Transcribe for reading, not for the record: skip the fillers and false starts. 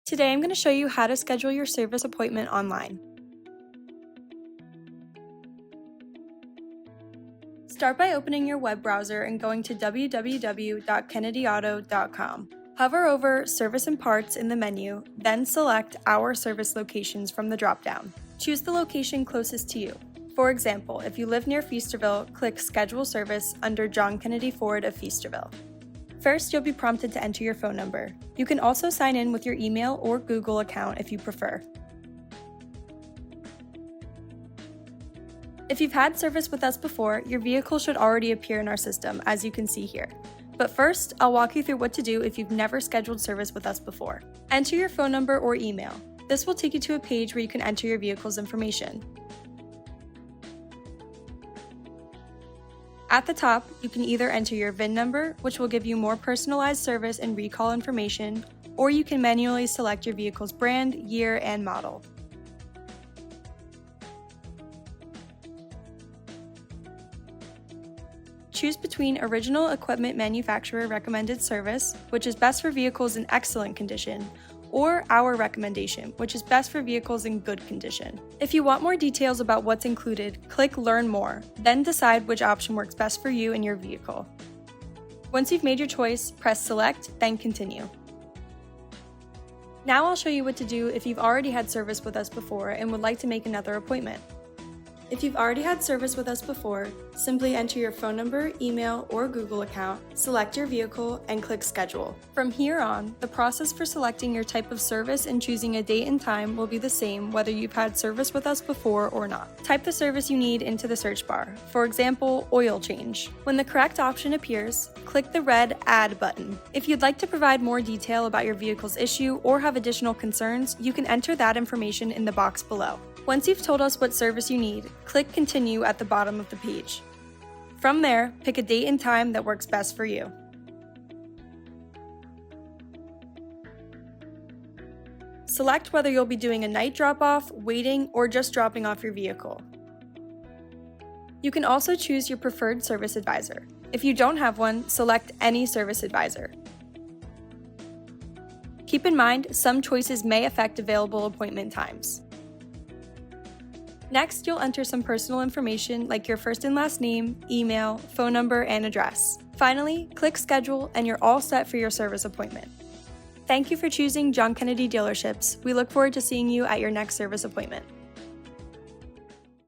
Today I'm going to show you how to schedule your service appointment online. Start by opening your web browser and going to www.kennedyauto.com. Hover over Service and Parts in the menu, then select Our Service Locations from the drop-down. Choose the location closest to you. For example, if you live near Feasterville, click Schedule Service under John Kennedy Ford of Feasterville. First, you'll be prompted to enter your phone number. You can also sign in with your email or Google account if you prefer. If you've had service with us before, your vehicle should already appear in our system, as you can see here. But first, I'll walk you through what to do if you've never scheduled service with us before. Enter your phone number or email. This will take you to a page where you can enter your vehicle's information. At the top, you can either enter your VIN number, which will give you more personalized service and recall information, or you can manually select your vehicle's brand, year, and model. Choose between Original Equipment Manufacturer Recommended Service, which is best for vehicles in excellent condition, or Our Recommendation, which is best for vehicles in good condition. If you want more details about what's included, click Learn More, then decide which option works best for you and your vehicle. Once you've made your choice, press Select, then Continue. Now I'll show you what to do if you've already had service with us before and would like to make another appointment. If you've already had service with us before, simply enter your phone number, email, or Google account, select your vehicle, and click Schedule. From here on, the process for selecting your type of service and choosing a date and time will be the same whether you've had service with us before or not. Type the service you need into the search bar, for example, oil change. When the correct option appears, click the red Add button. If you'd like to provide more detail about your vehicle's issue or have additional concerns, you can enter that information in the box below. Once you've told us what service you need, click Continue at the bottom of the page. From there, pick a date and time that works best for you. Select whether you'll be doing a night drop-off, waiting, or just dropping off your vehicle. You can also choose your preferred service advisor. If you don't have one, select any service advisor. Keep in mind, some choices may affect available appointment times. Next, you'll enter some personal information like your first and last name, email, phone number, and address. Finally, click Schedule and you're all set for your service appointment. Thank you for choosing John Kennedy Dealerships. We look forward to seeing you at your next service appointment.